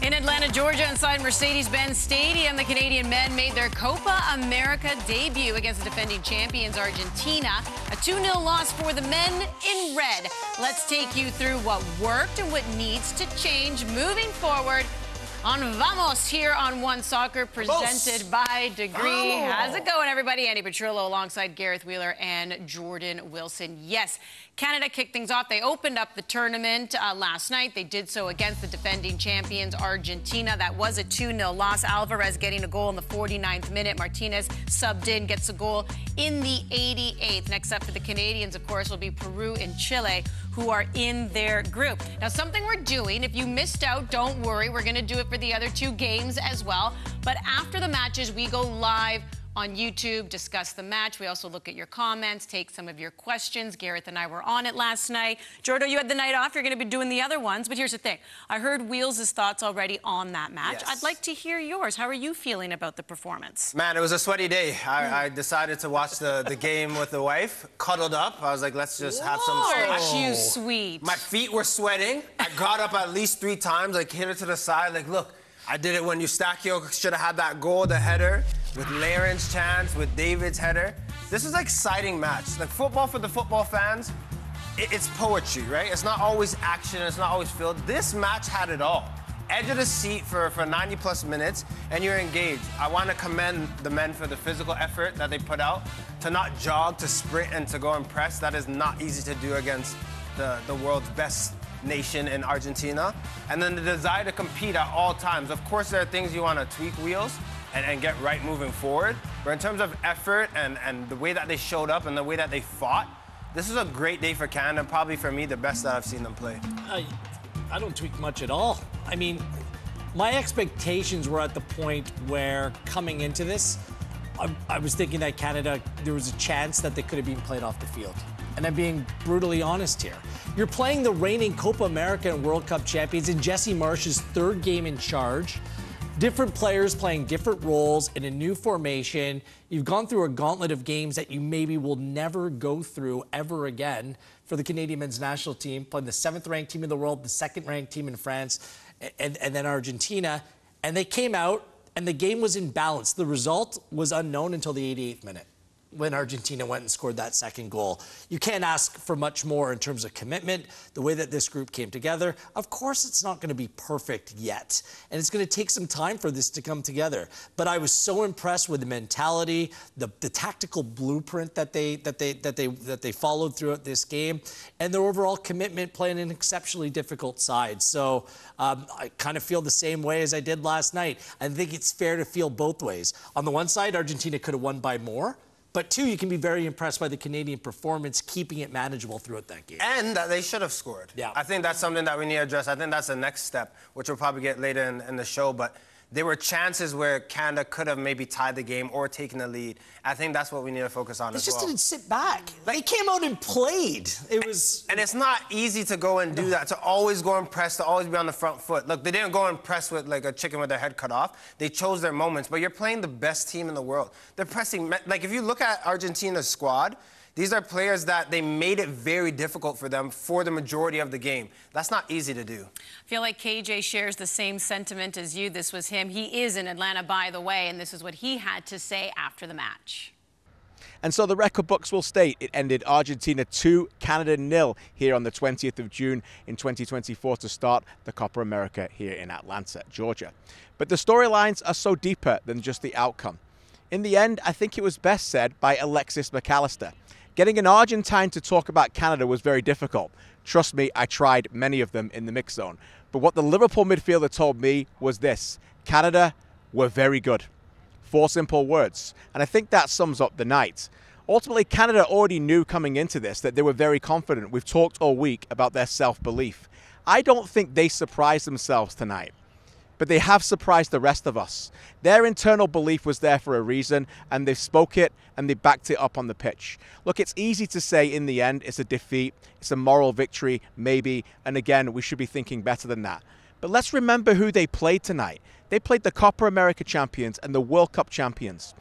In Atlanta, Georgia, inside Mercedes-Benz Stadium, the Canadian men made their Copa America debut against the defending champions Argentina. A 2-0 loss for the men in red. Let's take you through what worked and what needs to change moving forward on Vamos here on One Soccer, presented by Degree. How's it going, everybody? Andy Petrillo alongside Gareth Wheeler and Jordan Wilson. Yes, Canada kicked things off. They opened up the tournament last night. They did so against the defending champions Argentina. That was a 2-0 loss. Alvarez getting a goal in the 49th minute. Martinez subbed in, gets a goal in the 88th. Next up for the Canadians, of course, will be Peru and Chile, who are in their group. Now, something we're doing, if you missed out, don't worry. We're going to do it for the other two games as well. But after the matches, we go live on YouTube, discuss the match. We also look at your comments, take some of your questions. Gareth and I were on it last night. Jordo, you had the night off. You're going to be doing the other ones. But here's the thing. I heard Wheels' thoughts already on that match. Yes. I'd like to hear yours. How are you feeling about the performance? Man, it was a sweaty day. I decided to watch the game with the wife, cuddled up. I was like, let's just have some... Aren't you sweet? My feet were sweating. I got up at least 3 times, like hit it to the side, like, look, I did it when Eustachio should have had that goal, the header, with Laren's chance, with David's header. This is an exciting match. Like, football for the football fans, it's poetry, right? It's not always action, it's not always filled. This match had it all. Edge of the seat for 90-plus minutes, and you're engaged. I want to commend the men for the physical effort that they put out. To not jog, to sprint, and to go and press, that is not easy to do against the world's best nation in Argentina. And then the desire to compete at all times. Of course, there are things you want to tweak, Wheels, and get right moving forward. But in terms of effort and the way that they showed up and the way that they fought, this is a great day for Canada, probably for me, the best that I've seen them play. I don't tweak much at all. I mean, my expectations were at the point where, coming into this, I was thinking that Canada, there was a chance that they could have been played off the field. And I'm being brutally honest here. You're playing the reigning Copa America and World Cup champions in Jesse Marsch's 3rd game in charge. Different players playing different roles in a new formation. You've gone through a gauntlet of games that you maybe will never go through ever again for the Canadian men's national team, playing the 7th-ranked team in the world, the 2nd-ranked team in France, and then Argentina. And they came out, and the game was in balance. The result was unknown until the 88th minute, when Argentina went and scored that 2nd goal. You can't ask for much more in terms of commitment, the way that this group came together. Of course, it's not going to be perfect yet, and it's going to take some time for this to come together. But I was so impressed with the mentality, the tactical blueprint that they followed throughout this game, and their overall commitment playing an exceptionally difficult side. So I kind of feel the same way as I did last night. I think it's fair to feel both ways. On the one side, Argentina could have won by more. But 2, you can be very impressed by the Canadian performance, keeping it manageable throughout that game. And that they should have scored. Yeah. I think that's something that we need to address. I think that's the next step, which we'll probably get later in the show. But there were chances where Canada could have maybe tied the game or taken the lead. I think that's what we need to focus on as well. They just didn't sit back. They came out and played. It was... And it's not easy to go and do that, to always go and press, to always be on the front foot. Look, they didn't go and press with like a chicken with their head cut off. They chose their moments, but you're playing the best team in the world. They're pressing, like if you look at Argentina's squad, these are players that they made it very difficult for them for the majority of the game. That's not easy to do. I feel like KJ shares the same sentiment as you. This was him. He is in Atlanta, by the way, and this is what he had to say after the match. And so the record books will state it ended Argentina 2, Canada 0 here on the 20th of June in 2024 to start the Copa America here in Atlanta, Georgia. But the storylines are so deeper than just the outcome. In the end, I think it was best said by Alexis McAllister. Getting an Argentine to talk about Canada was very difficult. Trust me, I tried many of them in the mix zone. But what the Liverpool midfielder told me was this: Canada were very good. 4 simple words. And I think that sums up the night. Ultimately, Canada already knew coming into this that they were very confident. We've talked all week about their self-belief. I don't think they surprised themselves tonight, but they have surprised the rest of us. Their internal belief was there for a reason, and they spoke it and they backed it up on the pitch. Look, it's easy to say in the end it's a defeat, it's a moral victory, maybe, and again, we should be thinking better than that. But let's remember who they played tonight. They played the Copa America champions and the World Cup champions.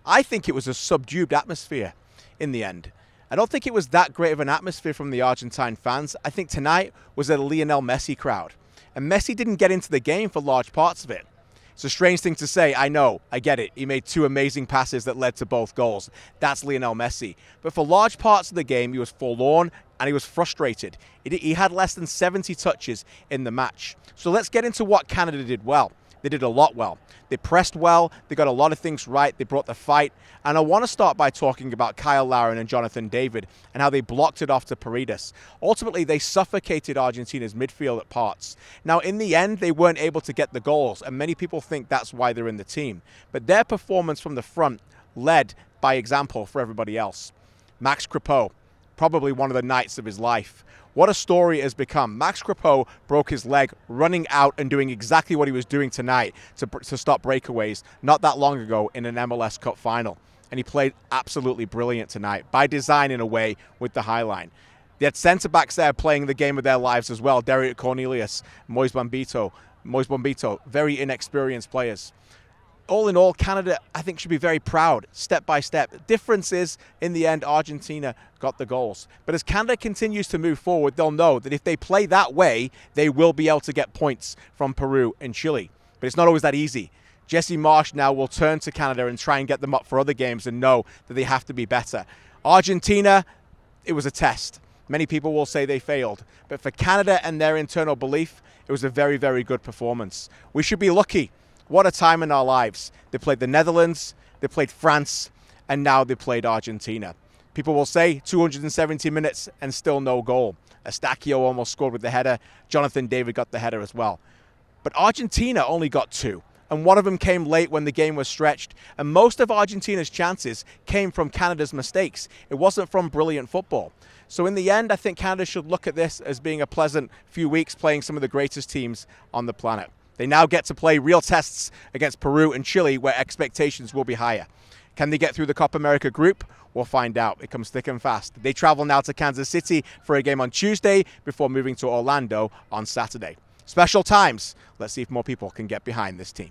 I think it was a subdued atmosphere in the end. I don't think it was that great of an atmosphere from the Argentine fans. I think tonight was a Lionel Messi crowd. and Messi didn't get into the game for large parts of it. It's a strange thing to say, I know, I get it. He made 2 amazing passes that led to both goals. That's Lionel Messi. But for large parts of the game, he was forlorn and he was frustrated. He had less than 70 touches in the match. So let's get into what Canada did well. They did a lot well. They pressed well. They got a lot of things right. They brought the fight. And I want to start by talking about Kyle Larin and Jonathan David and how they blocked it off to Paredes. Ultimately, they suffocated Argentina's midfield at parts. Now, in the end, they weren't able to get the goals, and many people think that's why they're in the team. But their performance from the front led by example for everybody else. Max Crepeau, probably one of the nights of his life. What a story it has become. Max Crepeau broke his leg running out and doing exactly what he was doing tonight to stop breakaways not that long ago in an MLS Cup final. And he played absolutely brilliant tonight, by design in a way, with the high line. They had centre-backs there playing the game of their lives as well. Derek Cornelius, Moise Bombito, very inexperienced players. All in all, Canada, I think, should be very proud, step by step. The difference is, in the end, Argentina got the goals. But as Canada continues to move forward, they'll know that if they play that way, they will be able to get points from Peru and Chile. But it's not always that easy. Jesse Marsch now will turn to Canada and try and get them up for other games and know that they have to be better. Argentina, it was a test. Many people will say they failed. But for Canada and their internal belief, it was a very, very good performance. We should be lucky. What a time in our lives. They played the Netherlands, they played France, and now they played Argentina. People will say 270 minutes and still no goal. Eustaquio almost scored with the header. Jonathan David got the header as well. But Argentina only got 2. And one of them came late when the game was stretched. And most of Argentina's chances came from Canada's mistakes. It wasn't from brilliant football. So in the end, I think Canada should look at this as being a pleasant few weeks playing some of the greatest teams on the planet. They now get to play real tests against Peru and Chile, where expectations will be higher. Can they get through the Copa America group? We'll find out. It comes thick and fast. They travel now to Kansas City for a game on Tuesday before moving to Orlando on Saturday. Special times. Let's see if more people can get behind this team.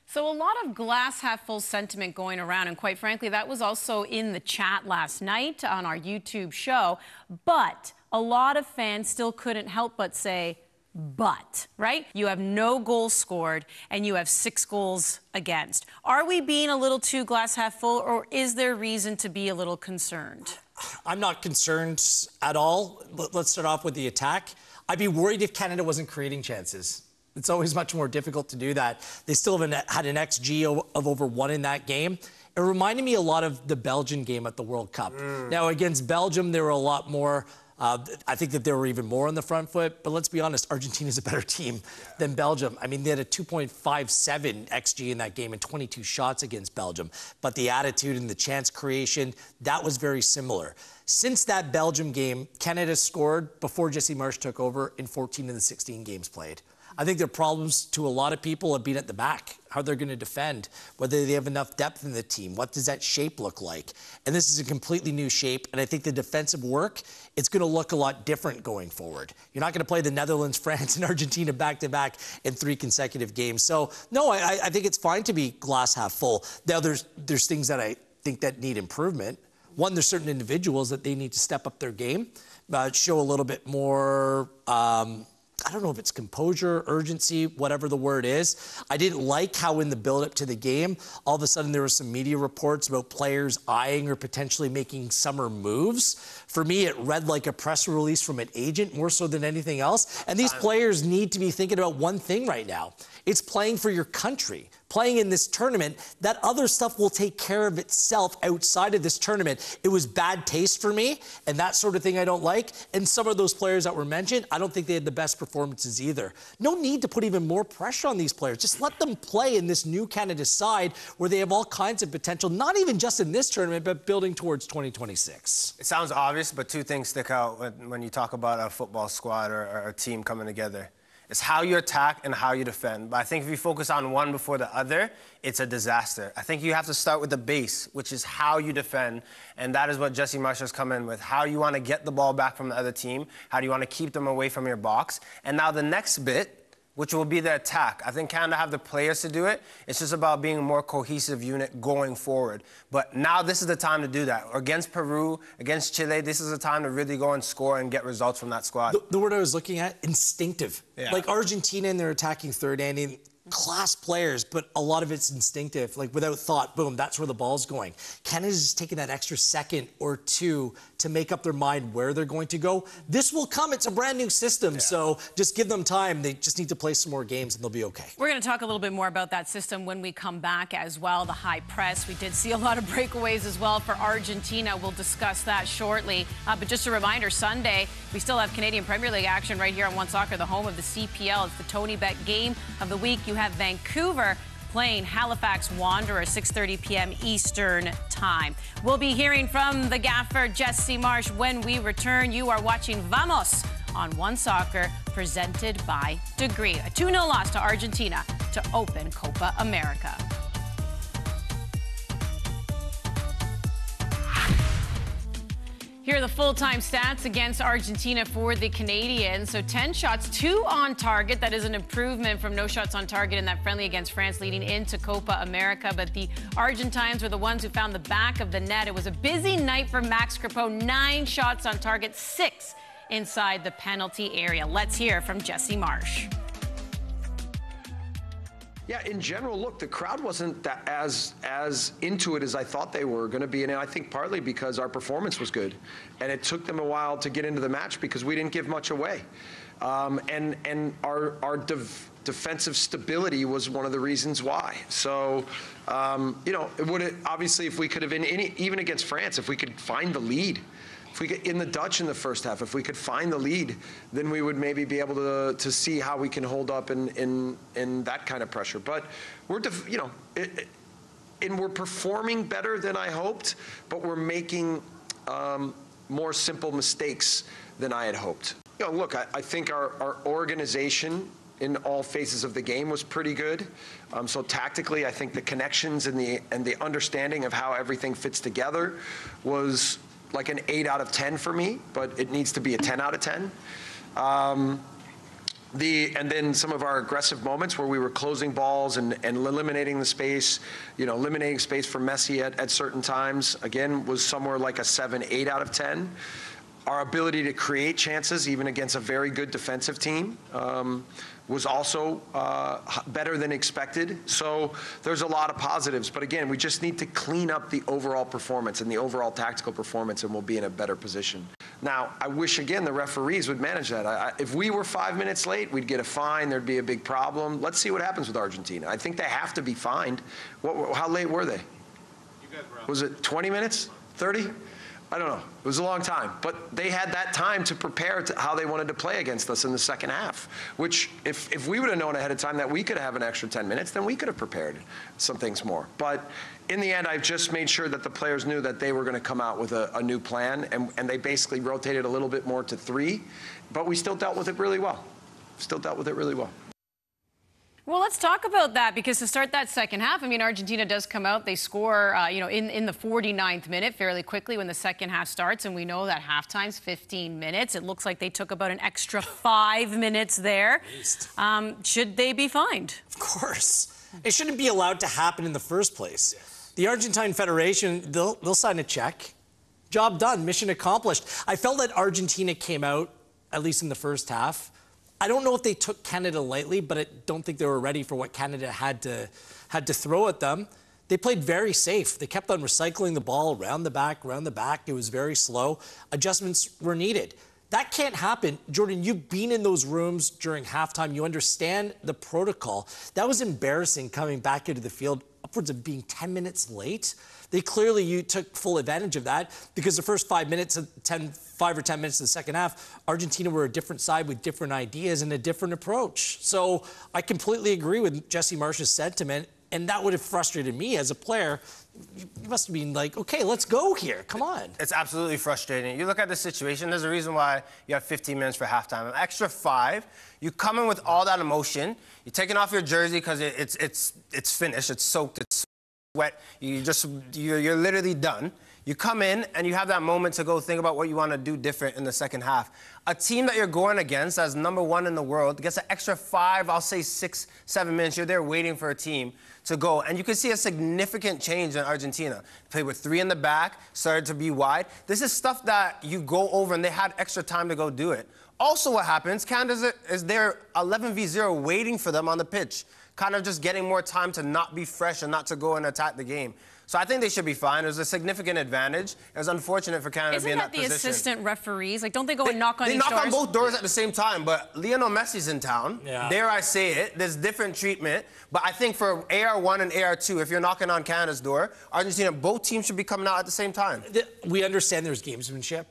So a lot of glass half full sentiment going around, and quite frankly, that was also in the chat last night on our YouTube show. But a lot of fans still couldn't help but say, but, right? You have no goals scored and you have 6 goals against. Are we being a little too glass half full, or is there reason to be a little concerned? I'm not concerned at all. Let's start off with the attack. I'd be worried if Canada wasn't creating chances. It's always much more difficult to do that. They still had an XG of over 1 in that game. It reminded me a lot of the Belgian game at the World Cup. Now, against Belgium, there were a lot more. I think that they were even more on the front foot. But let's be honest, Argentina's a better team than Belgium. I mean, they had a 2.57 XG in that game and 22 shots against Belgium. But the attitude and the chance creation, that was very similar. Since that Belgium game, Canada scored, before Jesse Marsch took over, in 14 of the 16 games played. I think their problems to a lot of people have been at the back, how they're going to defend, whether they have enough depth in the team, what does that shape look like? And this is a completely new shape, and I think the defensive work, it's going to look a lot different going forward. You're not going to play the Netherlands, France, and Argentina back-to-back in 3 consecutive games. So, no, I think it's fine to be glass half full. Now, there's things that I think that need improvement. One, there's certain individuals that they need to step up their game, show a little bit more I don't know if it's composure, urgency, whatever the word is. I didn't like how in the build-up to the game, all of a sudden there were some media reports about players eyeing or potentially making summer moves. For me, it read like a press release from an agent more so than anything else. And these players need to be thinking about one thing right now. It's playing for your country. Playing in this tournament, that other stuff will take care of itself outside of this tournament. It was bad taste for me, and that sort of thing I don't like. And some of those players that were mentioned, I don't think they had the best performances either. No need to put even more pressure on these players. Just let them play in this new Canada side where they have all kinds of potential, not even just in this tournament, but building towards 2026. It sounds obvious, but 2 things stick out when you talk about a football squad or a team coming together. It's how you attack and how you defend. But I think if you focus on one before the other, it's a disaster. I think you have to start with the base, which is how you defend. And that is what Jesse Marsch has come in with. How you want to get the ball back from the other team. How do you want to keep them away from your box. And now the next bit, which will be the attack. I think Canada have the players to do it. It's just about being a more cohesive unit going forward. But now this is the time to do that. Against Peru, against Chile, this is the time to really go and score and get results from that squad. The word I was looking at, instinctive. Yeah. Like Argentina in their attacking third ending, class players, but a lot of it's instinctive, like without thought, boom, that's where the ball's going. Canada's just taking that extra second or two to make up their mind where they're going to go. This will come. It's a brand new system, so just give them time. They just need to play some more games and they'll be okay. We're going to talk a little bit more about that system when we come back as well. The high press. We did see a lot of breakaways as well for Argentina. We'll discuss that shortly. But just a reminder, Sunday, we still have Canadian Premier League action right here on One Soccer, the home of the CPL. It's the Tony Bet game of the week. You have Vancouver playing Halifax Wanderers, 6:30 p.m. Eastern Time. We'll be hearing from the gaffer, Jesse Marsh, when we return. You are watching Vamos on One Soccer, presented by Degree. A 2-0 loss to Argentina to open Copa America. Here are the full-time stats against Argentina for the Canadians. So 10 shots, 2 on target. That is an improvement from no shots on target in that friendly against France leading into Copa America. But the Argentines were the ones who found the back of the net. It was a busy night for Max Crepeau. 9 shots on target, 6 inside the penalty area. Let's hear from Jesse Marsh. Yeah, in general, look, the crowd wasn't that as into it as I thought they were going to be, and I think partly because our performance was good, and it took them a while to get into the match because we didn't give much away, and our defensive stability was one of the reasons why. So, you know, it would obviously if we could have even against France, if we could find the lead. If we get in the Dutch in the first half, if we could find the lead, then we would maybe be able to see how we can hold up in that kind of pressure. But we're, you know, and we're performing better than I hoped, but we're making more simple mistakes than I had hoped. You know, look, I think our organization in all phases of the game was pretty good. So tactically, I think the connections and the understanding of how everything fits together was like an 8 out of 10 for me, but it needs to be a 10 out of 10. And then some of our aggressive moments where we were closing balls and eliminating the space, you know, eliminating space for Messi at certain times, again, was somewhere like a 7, 8 out of 10. Our ability to create chances, even against a very good defensive team, was also better than expected. So there's a lot of positives. But again, we just need to clean up the overall performance and the overall tactical performance, and we'll be in a better position. Now, I wish, again, the referees would manage that. If we were 5 minutes late, we'd get a fine. There'd be a big problem. Let's see what happens with Argentina. I think they have to be fined. How late were they? Was it 20 minutes? 30? I don't know. It was a long time. But they had that time to prepare to how they wanted to play against us in the second half, which if we would have known ahead of time that we could have an extra 10 minutes, then we could have prepared some things more. But in the end, I've just made sure that the players knew that they were going to come out with a new plan, and they basically rotated a little bit more to 3, but we still dealt with it really well. Well, let's talk about that, because to start that second half, I mean, Argentina does come out. They score, you know, in the 49th minute fairly quickly when the second half starts. And we know that halftime's 15 minutes. It looks like they took about an extra 5 minutes there. Should they be fined? Of course. It shouldn't be allowed to happen in the first place. The Argentine Federation, they'll sign a check. Job done, mission accomplished. I felt that Argentina came out, at least in the first half. I don't know if they took Canada lightly, but I don't think they were ready for what Canada had to throw at them. They played very safe. They kept on recycling the ball around the back. It was very slow. Adjustments were needed. That can't happen. Jordan, you've been in those rooms during halftime. You understand the protocol. That was embarrassing coming back into the field, upwards of being 10 minutes late. You took full advantage of that, because the first 5 minutes, 5 or 10 minutes of the second half, Argentina were a different side with different ideas and a different approach. So I completely agree with Jesse Marsh's sentiment, and that would have frustrated me as a player. You must have been like, okay, let's go here. Come on. It's absolutely frustrating. You look at the situation, there's a reason why you have 15 minutes for halftime. An extra 5, you come in with all that emotion, you're taking off your jersey because it's finished, it's soaked, it's wet, you're literally done. You come in and you have that moment to go think about what you want to do different in the second half. A team that you're going against as #1 in the world gets an extra 5, I'll say 6, 7 minutes. You're there waiting for a team to go. And you can see a significant change in Argentina. Played with 3 in the back, started to be wide. This is stuff that you go over and they had extra time to go do it. Also what happens, Canada is there 11v0 waiting for them on the pitch. Kind of just getting more time to not be fresh and not to go and attack the game. So I think they should be fine. It was a significant advantage. It was unfortunate for Canada to be in that position. Isn't that the assistant referees? Like, don't they go and knock on each doors? They knock on both doors Yeah. at the same time, but Lionel Messi's in town. Yeah. Dare I say it, there's different treatment. But I think for AR1 and AR2, if you're knocking on Canada's door, Argentina, both teams should be coming out at the same time. We understand there's gamesmanship,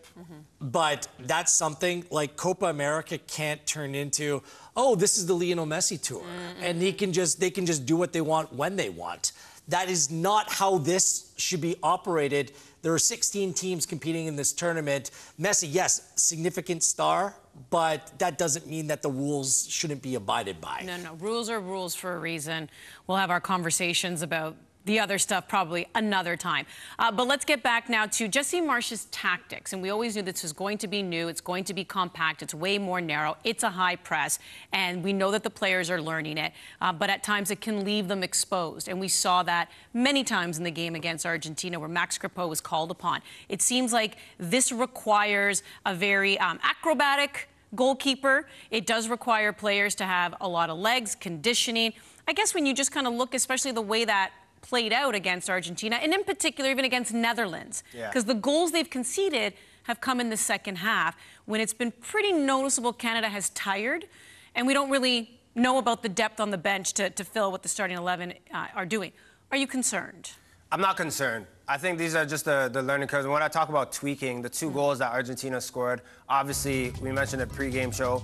but that's something like Copa America can't turn into, oh, this is the Lionel Messi tour, and they can just do what they want when they want. That is not how this should be operated. There are 16 teams competing in this tournament. Messi, yes, significant star, but that doesn't mean that the rules shouldn't be abided by. No, rules are rules for a reason. We'll have our conversations about the other stuff probably another time. But let's get back now to Jesse Marsch's tactics. And we always knew this was going to be new. It's going to be compact. It's way more narrow. It's a high press. And we know that the players are learning it. But at times it can leave them exposed. And we saw that many times in the game against Argentina where Max Crepeau was called upon. It seems like this requires a very acrobatic goalkeeper. It does require players to have a lot of legs, conditioning. I guess when you just kind of look, especially the way that played out against Argentina, and in particular even against Netherlands, because the goals they've conceded have come in the second half when it's been pretty noticeable Canada has tired, and we don't really know about the depth on the bench to fill what the starting 11 are doing. Are you concerned? I'm not concerned. I think these are just the learning curves. And when I talk about tweaking, the 2 goals that Argentina scored, obviously, we mentioned it pre-game show,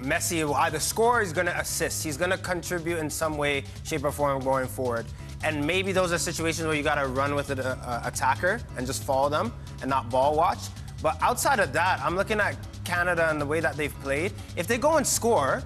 Messi will either score or he's going to assist. He's going to contribute in some way, shape, or form going forward. And maybe those are situations where you got to run with an attacker and just follow them and not ball watch. But outside of that, I'm looking at Canada and the way that they've played. If they go and score,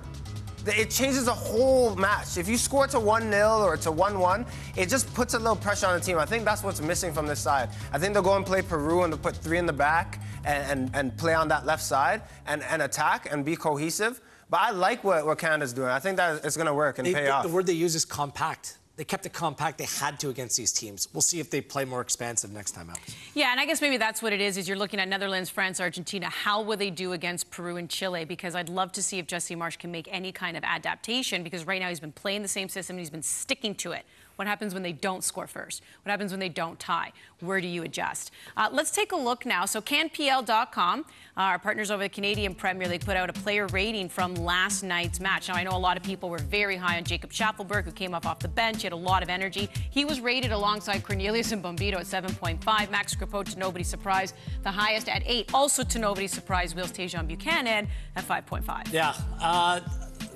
it changes the whole match. If you score to 1-0 or to 1-1, it just puts a little pressure on the team. I think that's what's missing from this side. I think they'll go and play Peru and they'll put 3 in the back and play on that left side and attack and be cohesive. But I like what Canada's doing. I think that it's going to work and pay off. The word they use is compact. They kept it compact. They had to against these teams. We'll see if they play more expansive next time out. Yeah, and I guess maybe that's what it is you're looking at Netherlands, France, Argentina. How will they do against Peru and Chile? Because I'd love to see if Jesse Marsch can make any kind of adaptation, because right now he's been playing the same system and he's been sticking to it. What happens when they don't score first? What happens when they don't tie? Where do you adjust? Let's take a look now. So CanPL.com, our partners over the Canadian Premier League, put out a player rating from last night's match. Now, I know a lot of people were very high on Jacob Schaffelberg, who came off the bench. He had a lot of energy. He was rated alongside Cornelius and Bombito at 7.5. Max Crepeau, to nobody's surprise, the highest at 8. Also, to nobody's surprise, Wills Tejan Buchanan at 5.5. Yeah.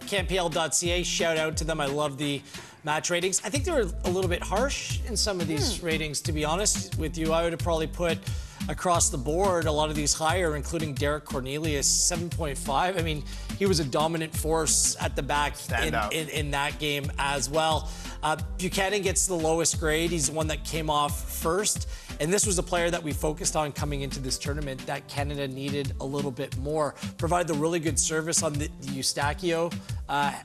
CanPL.ca, shout out to them. I love the match ratings. I think they were a little bit harsh in some of these ratings, to be honest with you. I would have probably put across the board a lot of these higher, including Derek Cornelius, 7.5. I mean, he was a dominant force at the back in that game as well. Buchanan gets the lowest grade. He's the one that came off first. And this was a player that we focused on coming into this tournament that Canada needed a little bit more. Provided the really good service on the Eustachio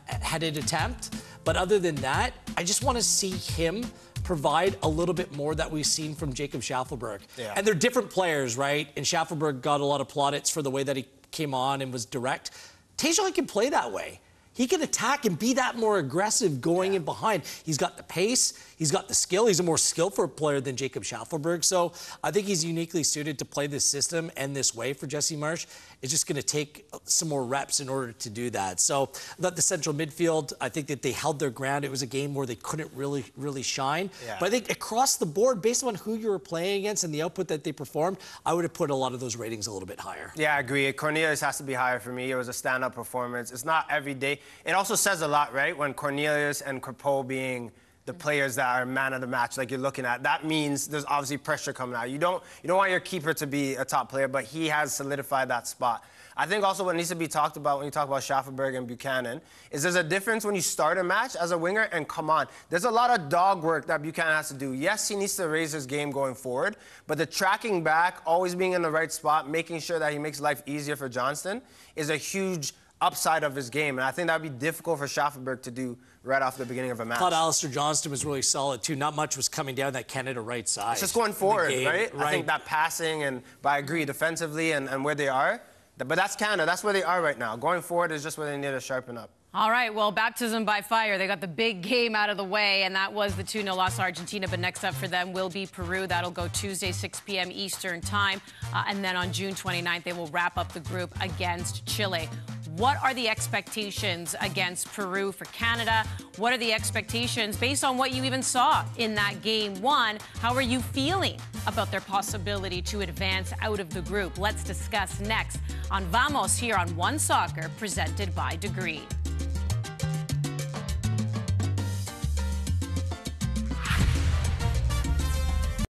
headed attempt. But other than that, I just want to see him provide a little bit more that we've seen from Jacob Schaffelberg. Yeah. And they're different players, right? And Schaffelberg got a lot of plaudits for the way that he came on and was direct. Tejan can play that way. He can attack and be that more aggressive going in behind. He's got the pace. He's got the skill. He's a more skillful player than Jacob Schaffelberg. So I think he's uniquely suited to play this system and this way for Jesse Marsch. It's just going to take some more reps in order to do that. So the central midfield, I think that they held their ground. It was a game where they couldn't really shine. Yeah. But I think across the board, based on who you were playing against and the output that they performed, I would have put a lot of those ratings a little bit higher. Yeah, I agree. Cornelius has to be higher for me. It was a stand-up performance. It's not every day. It also says a lot, right, when Cornelius and Crepeau being the players that are man of the match, like you're looking at. That means there's obviously pressure coming out. You don't want your keeper to be a top player, but he has solidified that spot. I think also what needs to be talked about when you talk about Schaffelberg and Buchanan is there's a difference when you start a match as a winger and come on. There's a lot of dog work that Buchanan has to do. Yes, he needs to raise his game going forward, but the tracking back, always being in the right spot, making sure that he makes life easier for Johnston is a huge upside of his game. And I think that would be difficult for Schaffelberg to do right off the beginning of a match. I thought Alistair Johnston was really solid, too. Not much was coming down that Canada right side. It's just going forward, right? I think that passing, but I agree, defensively and where they are. But that's Canada. That's where they are right now. Going forward is just where they need to sharpen up. All right, well, baptism by fire. They got the big game out of the way, and that was the 2-0 loss to Argentina. But next up for them will be Peru. That'll go Tuesday, 6 p.m. Eastern time. And then on June 29th, they will wrap up the group against Chile. What are the expectations against Peru for Canada? What are the expectations based on what you even saw in that game one? How are you feeling about their possibility to advance out of the group? Let's discuss next on Vamos here on One Soccer, presented by Degree.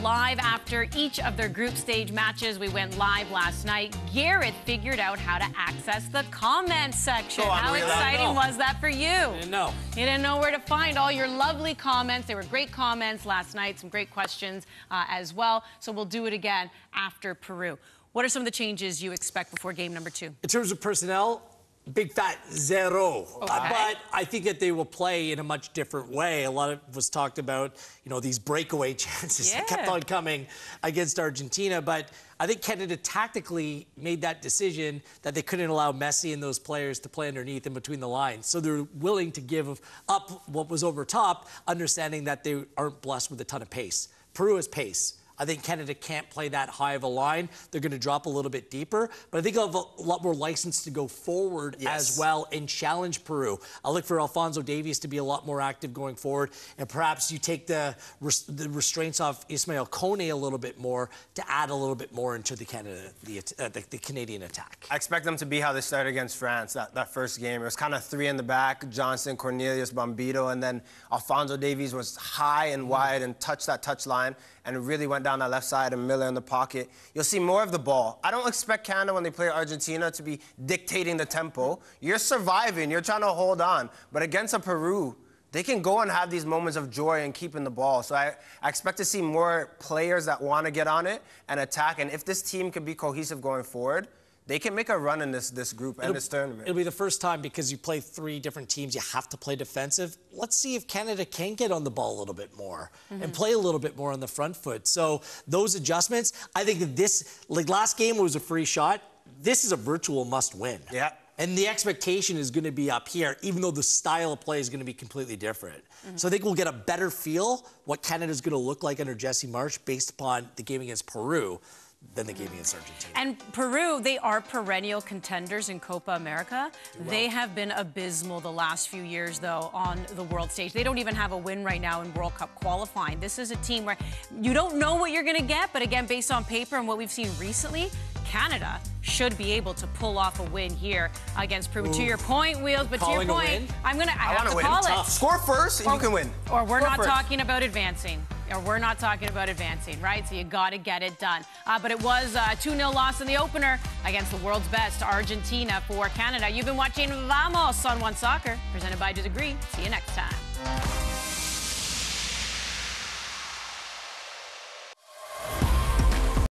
Live after each of their group stage matches. We went live last night. Garrett figured out how to access the comment section. How exciting was that for you? I didn't know. You didn't know where to find all your lovely comments. They were great comments last night, some great questions as well. So we'll do it again after Peru. What are some of the changes you expect before game number 2? In terms of personnel, big fat zero. Okay. But I think that they will play in a much different way. A lot of was talked about, these breakaway chances that kept on coming against Argentina. But I think Canada tactically made that decision that they couldn't allow Messi and those players to play underneath and between the lines. So they're willing to give up what was over top, understanding that they aren't blessed with a ton of pace. Peru has pace. I think Canada can't play that high of a line. They're going to drop a little bit deeper. But I think they'll have a lot more license to go forward as well and challenge Peru. I look for Alphonso Davies to be a lot more active going forward. And perhaps you take the restraints off Ismail Kone a little bit more to add a little bit more into the Canadian attack. I expect them to be how they started against France, that first game. It was kind of 3 in the back, Johnson, Cornelius, Bombito, and then Alphonso Davies was high and wide and touched that touch line and really went down that left side and Miller in the pocket. You'll see more of the ball. I don't expect Canada, when they play Argentina, to be dictating the tempo. You're surviving. You're trying to hold on. But against a Peru, they can go and have these moments of joy and keeping the ball. So I expect to see more players that want to get on it and attack. And if this team can be cohesive going forward, they can make a run in this group and this tournament. It'll be the first time, because you play 3 different teams, you have to play defensive. Let's see if Canada can get on the ball a little bit more and play a little bit more on the front foot. So those adjustments, I think that this, like last game was a free shot. This is a virtual must-win. Yeah. And the expectation is going to be up here, even though the style of play is going to be completely different. So I think we'll get a better feel what Canada's going to look like under Jesse Marsch based upon the game against Peru than the game against Argentina. And Peru, they are perennial contenders in Copa America. They have been abysmal the last few years, though, on the world stage. They don't even have a win right now in World Cup qualifying. This is a team where you don't know what you're going to get, but again, based on paper and what we've seen recently, Canada should be able to pull off a win here against Peru. To your point, Wheels, but to your point, I have to call it. Score first and you can win. Or we're not talking about advancing. Or we're not talking about advancing, right? So you got to get it done. But it was a 2-0 loss in the opener against the world's best, Argentina, for Canada. You've been watching Vamos on One Soccer, presented by Degree. See you next time.